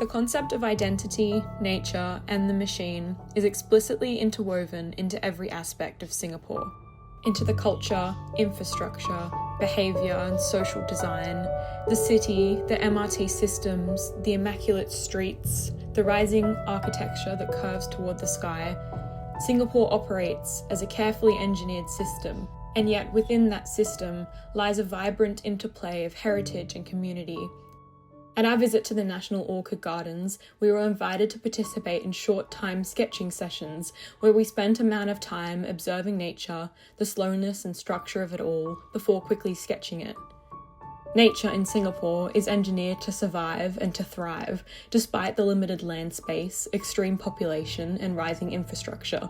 The concept of identity, nature, and the machine is explicitly interwoven into every aspect of Singapore. Into the culture, infrastructure, behaviour and social design, the city, the MRT systems, the immaculate streets, the rising architecture that curves toward the sky, Singapore operates as a carefully engineered system, and yet within that system lies a vibrant interplay of heritage and community. At our visit to the National Orchid Gardens, we were invited to participate in short-time sketching sessions where we spent amount of time observing nature, the slowness and structure of it all, before quickly sketching it. Nature in Singapore is engineered to survive and to thrive, despite the limited land space, extreme population, and rising infrastructure.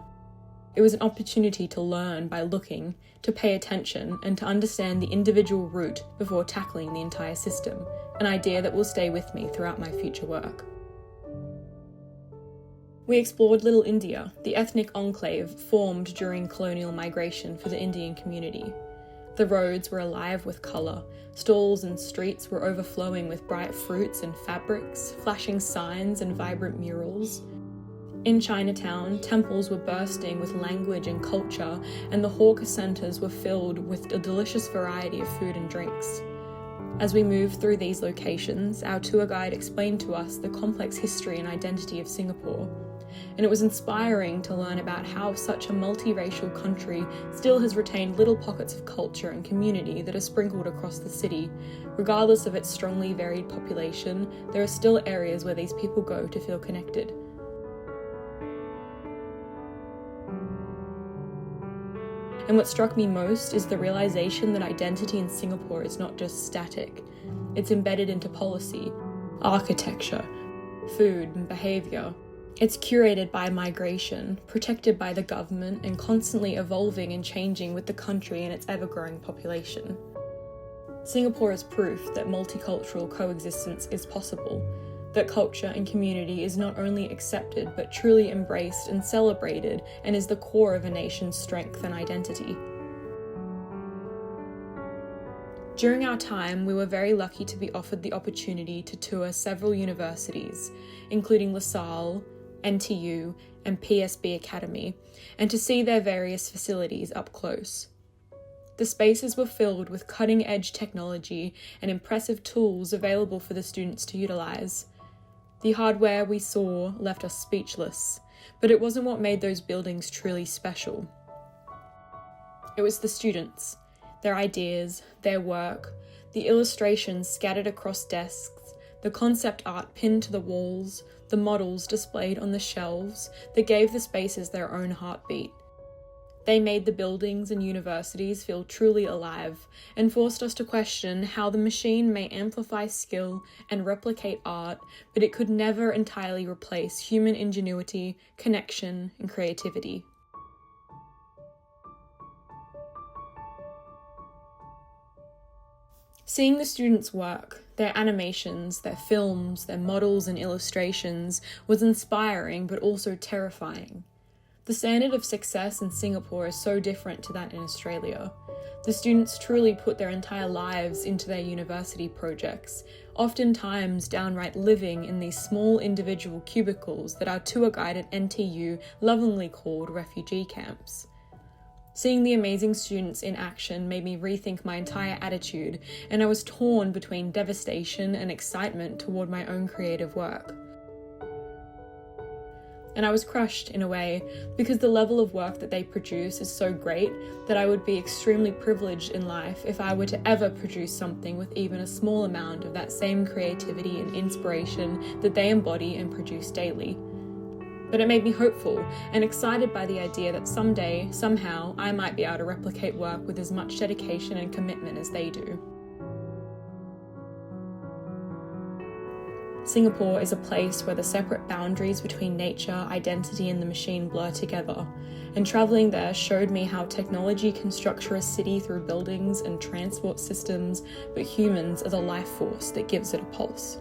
It was an opportunity to learn by looking, to pay attention, and to understand the individual route before tackling the entire system, an idea that will stay with me throughout my future work. We explored Little India, the ethnic enclave formed during colonial migration for the Indian community. The roads were alive with colour, stalls and streets were overflowing with bright fruits and fabrics, flashing signs and vibrant murals. In Chinatown, temples were bursting with language and culture, and the hawker centres were filled with a delicious variety of food and drinks. As we moved through these locations, our tour guide explained to us the complex history and identity of Singapore, and it was inspiring to learn about how such a multiracial country still has retained little pockets of culture and community that are sprinkled across the city. Regardless of its strongly varied population, there are still areas where these people go to feel connected. And what struck me most is the realization that identity in Singapore is not just static. It's embedded into policy, architecture, food and behaviour. It's curated by migration, protected by the government, and constantly evolving and changing with the country and its ever-growing population. Singapore is proof that multicultural coexistence is possible, that culture and community is not only accepted but truly embraced and celebrated, and is the core of a nation's strength and identity. During our time, we were very lucky to be offered the opportunity to tour several universities, including LaSalle, NTU, and PSB Academy, and to see their various facilities up close. The spaces were filled with cutting-edge technology and impressive tools available for the students to utilise. The hardware we saw left us speechless, but it wasn't what made those buildings truly special. It was the students, their ideas, their work, the illustrations scattered across desks, the concept art pinned to the walls, the models displayed on the shelves that gave the spaces their own heartbeat. They made the buildings and universities feel truly alive and forced us to question how the machine may amplify skill and replicate art, but it could never entirely replace human ingenuity, connection, and creativity. Seeing the students' work, their animations, their films, their models and illustrations was inspiring but also terrifying. The standard of success in Singapore is so different to that in Australia. The students truly put their entire lives into their university projects, oftentimes downright living in these small individual cubicles that our tour guide at NTU lovingly called refugee camps. Seeing the amazing students in action made me rethink my entire attitude, and I was torn between devastation and excitement toward my own creative work. And I was crushed in a way, because the level of work that they produce is so great that I would be extremely privileged in life if I were to ever produce something with even a small amount of that same creativity and inspiration that they embody and produce daily. But it made me hopeful and excited by the idea that someday, somehow, I might be able to replicate work with as much dedication and commitment as they do. Singapore is a place where the separate boundaries between nature, identity, and the machine blur together, and travelling there showed me how technology can structure a city through buildings and transport systems, but humans are the life force that gives it a pulse.